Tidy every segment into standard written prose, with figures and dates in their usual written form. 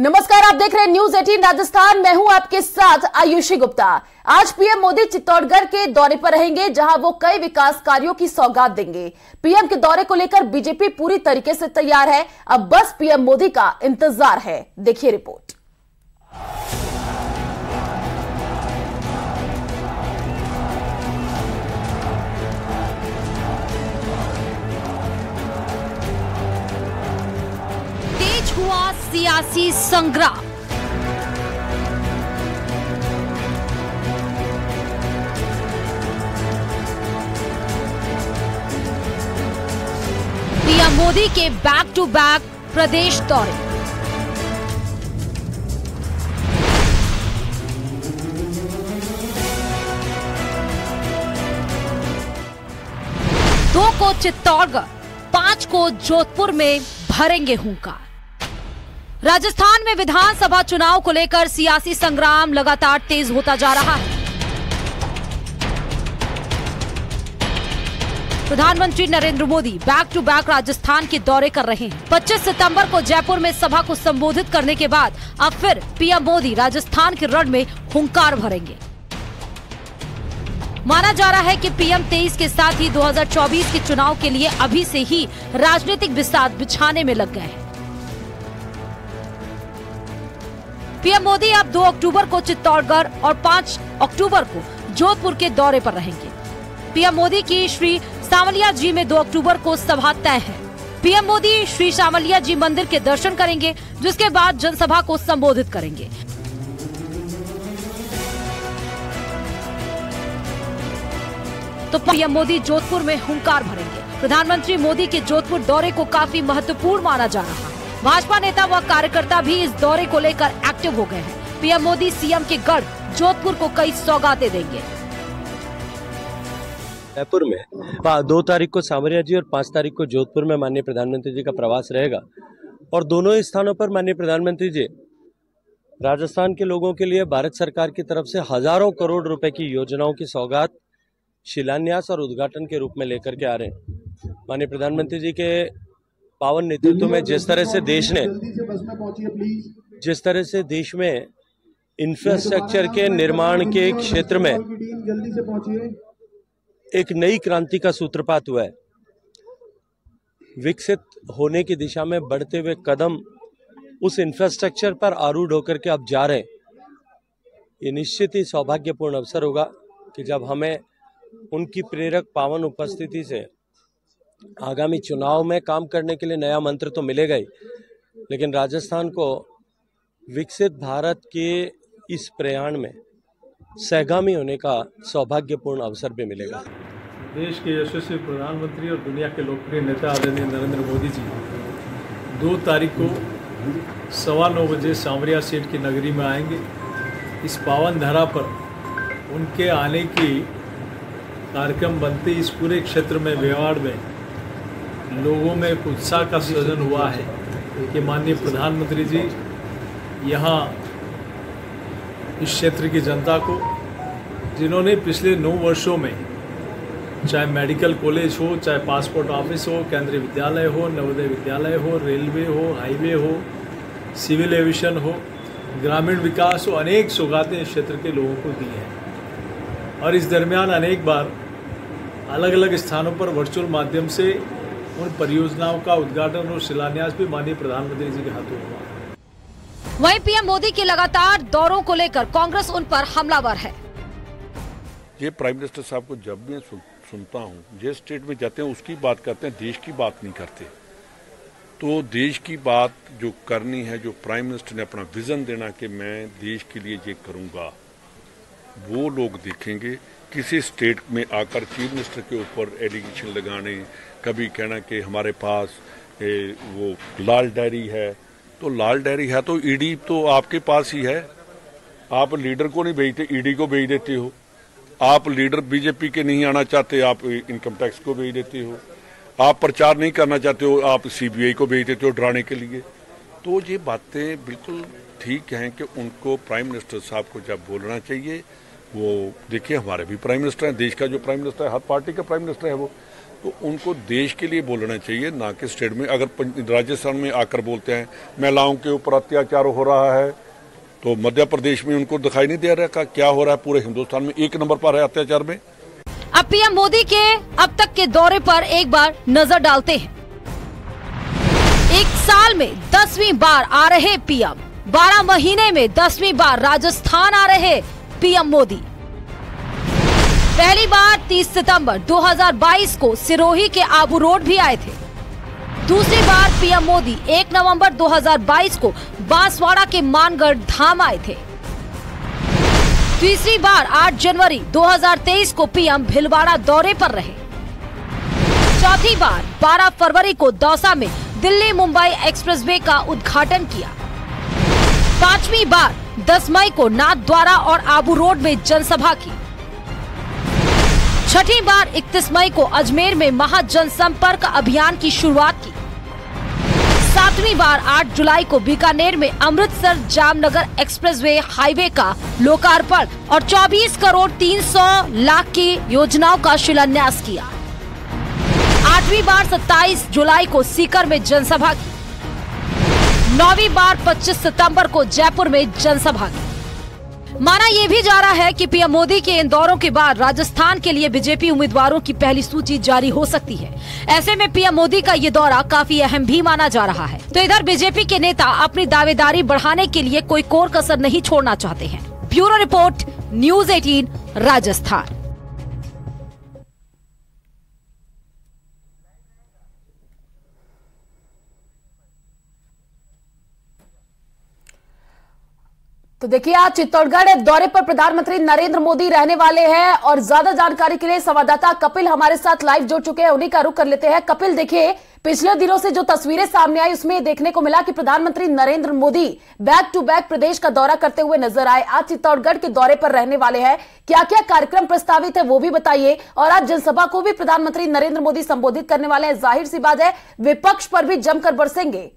नमस्कार, आप देख रहे हैं न्यूज 18 राजस्थान। मैं हूं आपके साथ आयुषी गुप्ता। आज पीएम मोदी चित्तौड़गढ़ के दौरे पर रहेंगे, जहां वो कई विकास कार्यों की सौगात देंगे। पीएम के दौरे को लेकर बीजेपी पूरी तरीके से तैयार है। अब बस पीएम मोदी का इंतजार है। देखिए रिपोर्ट। हुआ सियासी संग्राम। पीएम मोदी के बैक टू बैक प्रदेश दौरे। दो को चित्तौड़गढ़, 5 को जोधपुर में भरेंगे हुंकार। राजस्थान में विधानसभा चुनाव को लेकर सियासी संग्राम लगातार तेज होता जा रहा है। प्रधानमंत्री Narendra Modi back to back Rajasthan के दौरे कर रहे हैं। 25 सितंबर को जयपुर में सभा को संबोधित करने के बाद अब फिर पीएम मोदी राजस्थान के रण में हुंकार भरेंगे। माना जा रहा है कि पीएम 23 के साथ ही 2024 के चुनाव के लिए अभी से ही राजनीतिक बिसात बिछाने में लग गए हैं। पीएम मोदी अब 2 अक्टूबर को चित्तौड़गढ़ और 5 अक्टूबर को जोधपुर के दौरे पर रहेंगे। पीएम मोदी की श्री सामलिया जी में 2 अक्टूबर को सभा तय है। पीएम मोदी श्री सामलिया जी मंदिर के दर्शन करेंगे, जिसके बाद जनसभा को संबोधित करेंगे। तो पीएम मोदी जोधपुर में हुंकार भरेंगे। प्रधानमंत्री मोदी के जोधपुर दौरे को काफी महत्वपूर्ण माना जा रहा है। भाजपा नेता व कार्यकर्ता भी इस दौरे को लेकर एक्टिव हो गए हैं। पीएम मोदी सीएम के गढ़ जोधपुर को कई सौगातें देंगे। जयपुर में 2 तारीख को सामरिया जी और 5 तारीख को जोधपुर में माननीय प्रधानमंत्री जी का प्रवास रहेगा और दोनों ही स्थानों पर माननीय प्रधानमंत्री जी राजस्थान के लोगों के लिए भारत सरकार की तरफ से हजारों करोड़ रुपए की योजनाओं की सौगात शिलान्यास और उद्घाटन के रूप में लेकर के आ रहे हैं। माननीय प्रधानमंत्री जी के पावन नेतृत्व में जिस तरह से देश में इंफ्रास्ट्रक्चर के निर्माण के क्षेत्र में एक नई क्रांति का सूत्रपात हुआ है, विकसित होने की दिशा में बढ़ते हुए कदम उस इंफ्रास्ट्रक्चर पर आरूढ़ होकर के अब जा रहे हैं। ये निश्चित ही सौभाग्यपूर्ण अवसर होगा कि जब हमें उनकी प्रेरक पावन उपस्थिति से आगामी चुनाव में काम करने के लिए नया मंत्र तो मिलेगा ही, लेकिन राजस्थान को विकसित भारत के इस प्रयाण में सहगामी होने का सौभाग्यपूर्ण अवसर भी मिलेगा। देश के यशस्वी प्रधानमंत्री और दुनिया के लोकप्रिय नेता आदरणीय नरेंद्र मोदी जी 2 तारीख को 9:15 बजे सामरिया सीट की नगरी में आएंगे। इस पावन धरा पर उनके आने की कार्यक्रम बनते इस पूरे क्षेत्र में मेवाड़ में लोगों में एक उत्साह का सृजन हुआ है कि माननीय प्रधानमंत्री जी यहाँ इस क्षेत्र की जनता को, जिन्होंने पिछले 9 वर्षों में चाहे मेडिकल कॉलेज हो, चाहे पासपोर्ट ऑफिस हो, केंद्रीय विद्यालय हो, नवोदय विद्यालय हो, रेलवे हो, हाईवे हो, सिविल एविएशन हो, ग्रामीण विकास हो, अनेक सौगातें इस क्षेत्र के लोगों को दी हैं। और इस दरमियान अनेक बार अलग अलग स्थानों पर वर्चुअल माध्यम से उन परियोजनाओं का उद्घाटन और शिलान्यास भी माननीय प्रधानमंत्री जी के हाथों हुआ। वहीं पीएम मोदी के लगातार दौरों को लेकर कांग्रेस उन पर हमलावर है। ये प्राइम मिनिस्टर साहब को जब भी सुनता हूँ, जिस स्टेट में जाते हैं उसकी बात करते हैं, देश की बात नहीं करते। तो देश की बात जो करनी है, जो प्राइम मिनिस्टर ने अपना विजन देना कि मैं देश के लिए ये करूँगा, वो लोग देखेंगे। किसी स्टेट में आकर चीफ मिनिस्टर के ऊपर एलिगेशन लगाने, कभी कहना कि हमारे पास वो लाल डायरी है, तो लाल डायरी है तो ईडी तो आपके पास ही है। आप लीडर को नहीं भेजते, ईडी को भेज देते हो। आप लीडर बीजेपी के नहीं आना चाहते, आप इनकम टैक्स को भेज देते हो। आप प्रचार नहीं करना चाहते हो, आप सीबीआई को भेज देते हो डराने के लिए। तो ये बातें बिल्कुल ठीक हैं कि उनको प्राइम मिनिस्टर साहब को जब बोलना चाहिए, वो देखिए हमारे भी प्राइम मिनिस्टर हैं, देश का जो प्राइम मिनिस्टर है, हर पार्टी का प्राइम मिनिस्टर है वो, तो उनको देश के लिए बोलना चाहिए, ना कि स्टेट में। अगर राजस्थान में आकर बोलते हैं महिलाओं के ऊपर अत्याचार हो रहा है, तो मध्य प्रदेश में उनको दिखाई नहीं दे रहा क्या हो रहा है। पूरे हिंदुस्तान में 1 नंबर पर है अत्याचार में। अब पीएम मोदी के अब तक के दौरे पर एक बार नजर डालते हैं। एक साल में 10वीं बार आ रहे पीएम, 12 महीने में 10वीं बार राजस्थान आ रहे पीएम मोदी। पहली बार 30 सितंबर 2022 को सिरोही के आबू रोड भी आए थे। दूसरी बार पीएम मोदी 1 नवंबर 2022 को बांसवाड़ा के मानगढ़ धाम आए थे। तीसरी बार 8 जनवरी 2023 को पीएम भीलवाड़ा दौरे पर रहे। चौथी बार 12 फरवरी को दौसा में दिल्ली मुंबई एक्सप्रेसवे का उद्घाटन किया। पांचवी बार 10 मई को नाथद्वारा और आबू रोड में जनसभा की। छठी बार 31 मई को अजमेर में महा जनसंपर्क अभियान की शुरुआत की। सातवीं बार 8 जुलाई को बीकानेर में अमृतसर जामनगर एक्सप्रेसवे हाईवे का लोकार्पण और 24 करोड़ 300 लाख की योजनाओं का शिलान्यास किया। आठवीं बार 27 जुलाई को सीकर में जनसभा की। 9वीं बार 25 सितंबर को जयपुर में जनसभा की। माना यह भी जा रहा है कि पीएम मोदी के इन दौरों के बाद राजस्थान के लिए बीजेपी उम्मीदवारों की पहली सूची जारी हो सकती है। ऐसे में पीएम मोदी का ये दौरा काफी अहम भी माना जा रहा है। तो इधर बीजेपी के नेता अपनी दावेदारी बढ़ाने के लिए कोई कोर कसर नहीं छोड़ना चाहते हैं। Bureau report, news 18 Rajasthan. तो देखिए, आज चित्तौड़गढ़ दौरे पर प्रधानमंत्री नरेंद्र मोदी रहने वाले हैं और ज्यादा जानकारी के लिए संवाददाता कपिल हमारे साथ लाइव जुड़ चुके हैं, उन्हीं का रुख कर लेते हैं। कपिल, देखिए, पिछले दिनों से जो तस्वीरें सामने आई उसमें देखने को मिला कि प्रधानमंत्री Narendra Modi back to back प्रदेश का दौरा करते हुए नजर आए। आज चित्तौड़गढ़ के दौरे पर रहने वाले हैं, क्या क्या कार्यक्रम प्रस्तावित है वो भी बताइए। और आज जनसभा को भी प्रधानमंत्री नरेंद्र मोदी संबोधित करने वाले हैं। जाहिर सी बात है, विपक्ष पर भी जमकर बरसेंगे।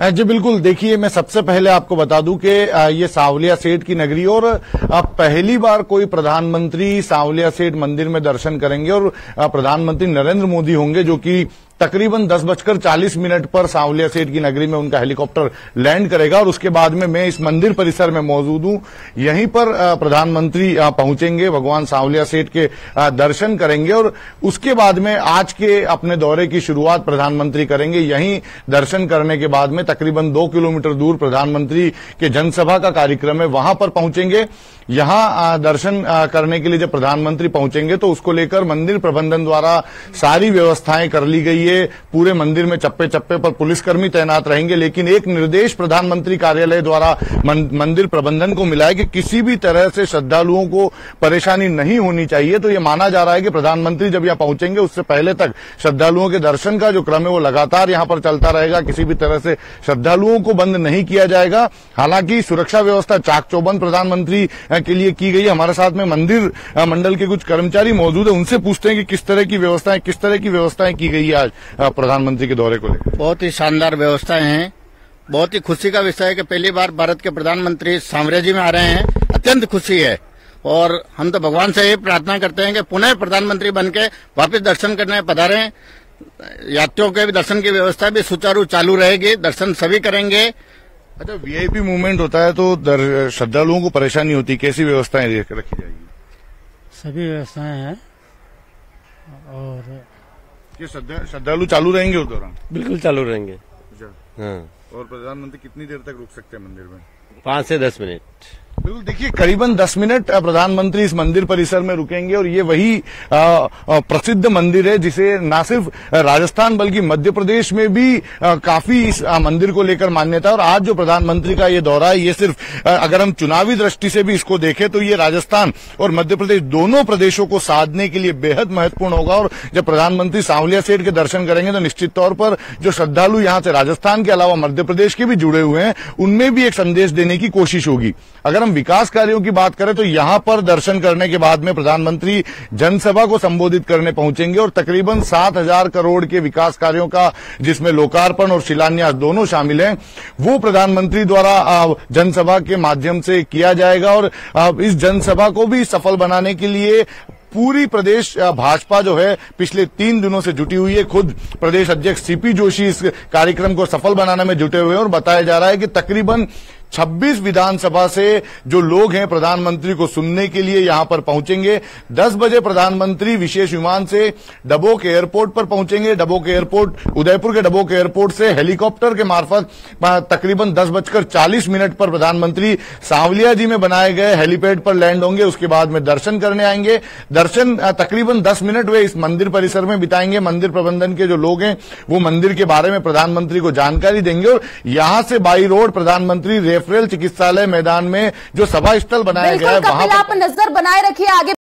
जी बिल्कुल, देखिए, मैं सबसे पहले आपको बता दूं कि ये सांवलिया सेठ की नगरी और पहली बार कोई प्रधानमंत्री सांवलिया सेठ मंदिर में दर्शन करेंगे और प्रधानमंत्री नरेंद्र मोदी होंगे, जो कि तकरीबन 10:40 पर सांवलिया सेठ की नगरी में उनका हेलीकॉप्टर लैंड करेगा। और उसके बाद में मैं इस मंदिर परिसर में मौजूद हूं, यहीं पर प्रधानमंत्री पहुंचेंगे, भगवान सांवलिया सेठ के दर्शन करेंगे और उसके बाद में आज के अपने दौरे की शुरुआत प्रधानमंत्री करेंगे। यहीं दर्शन करने के बाद में तकरीबन 2 किलोमीटर दूर प्रधानमंत्री के जनसभा का कार्यक्रम है, वहां पर पहुंचेंगे। यहां दर्शन करने के लिए जब प्रधानमंत्री पहुंचेंगे तो उसको लेकर मंदिर प्रबंधन द्वारा सारी व्यवस्थाएं कर ली गई है। पूरे मंदिर में चप्पे चप्पे पर पुलिसकर्मी तैनात रहेंगे, लेकिन एक निर्देश प्रधानमंत्री कार्यालय द्वारा मंदिर प्रबंधन को मिला है कि किसी भी तरह से श्रद्धालुओं को परेशानी नहीं होनी चाहिए। तो ये माना जा रहा है कि प्रधानमंत्री जब यहां पहुंचेंगे उससे पहले तक श्रद्धालुओं के दर्शन का जो क्रम है वो लगातार यहां पर चलता रहेगा। किसी भी तरह से श्रद्धालुओं को बंद नहीं किया जाएगा। हालांकि सुरक्षा व्यवस्था चाक चौबंद प्रधानमंत्री के लिए की गई है। हमारे साथ में मंदिर मंडल के कुछ कर्मचारी मौजूद है, उनसे पूछते हैं कि किस तरह की व्यवस्थाएं की गई है आज प्रधानमंत्री के दौरे को लेकर। बहुत ही शानदार व्यवस्थाएं हैं। बहुत ही खुशी का विषय है कि पहली बार भारत के प्रधानमंत्री सांवलिया जी में आ रहे हैं। अत्यंत खुशी है और हम तो भगवान से ये प्रार्थना करते हैं कि पुनः प्रधानमंत्री बनके वापस दर्शन करने पधारें। यात्रियों के भी दर्शन की व्यवस्था भी सुचारू चालू रहेगी, दर्शन सभी करेंगे। अच्छा, वीआईपी मूवमेंट होता है तो श्रद्धालुओं को परेशानी होती है, कैसी व्यवस्थाएं रखी जाएगी? सभी व्यवस्थाएं हैं और ये श्रद्धालु चालू रहेंगे उस दौरान? बिल्कुल चालू रहेंगे। हाँ। और प्रधानमंत्री कितनी देर तक रुक सकते हैं मंदिर में? 5 से 10 मिनट। बिल्कुल, देखिए, करीबन 10 मिनट प्रधानमंत्री इस मंदिर परिसर में रुकेंगे और ये वही प्रसिद्ध मंदिर है जिसे न सिर्फ राजस्थान बल्कि मध्य प्रदेश में भी काफी इस मंदिर को लेकर मान्यता है। और आज जो प्रधानमंत्री का ये दौरा है, ये सिर्फ अगर हम चुनावी दृष्टि से भी इसको देखें तो ये राजस्थान और मध्य प्रदेश दोनों प्रदेशों को साधने के लिए बेहद महत्वपूर्ण होगा। और जब प्रधानमंत्री सांवलिया सेठ के दर्शन करेंगे तो निश्चित तौर पर जो श्रद्धालु यहाँ से राजस्थान के अलावा मध्य प्रदेश के भी जुड़े हुए हैं, उनमें भी एक संदेश देने की कोशिश होगी। अगर हम विकास कार्यों की बात करें तो यहां पर दर्शन करने के बाद में प्रधानमंत्री जनसभा को संबोधित करने पहुंचेंगे और तकरीबन 7,000 करोड़ के विकास कार्यों का, जिसमें लोकार्पण और शिलान्यास दोनों शामिल हैं, वो प्रधानमंत्री द्वारा जनसभा के माध्यम से किया जाएगा। और इस जनसभा को भी सफल बनाने के लिए पूरी प्रदेश भाजपा जो है पिछले 3 दिनों से जुटी हुई है। खुद प्रदेश अध्यक्ष सीपी जोशी इस कार्यक्रम को सफल बनाने में जुटे हुए हैं और बताया जा रहा है कि तकरीबन 26 विधानसभा से जो लोग हैं प्रधानमंत्री को सुनने के लिए यहां पर पहुंचेंगे। 10 बजे प्रधानमंत्री विशेष विमान से डबोक एयरपोर्ट पर पहुंचेंगे। डबोक एयरपोर्ट, उदयपुर के डबोक एयरपोर्ट से हेलीकॉप्टर के मार्फत तकरीबन 10:40 पर प्रधानमंत्री सांवलिया जी में बनाए गए हेलीपैड पर लैंड होंगे। उसके बाद में दर्शन करने आएंगे। दर्शन तकरीबन 10 मिनट वे इस मंदिर परिसर में बिताएंगे। मंदिर प्रबंधन के जो लोग हैं वो मंदिर के बारे में प्रधानमंत्री को जानकारी देंगे और यहां से बाई रोड प्रधानमंत्री रेफरल चिकित्सालय मैदान में जो सभा स्थल बनाया गया है वहां पर आप नजर बनाए रखिए आगे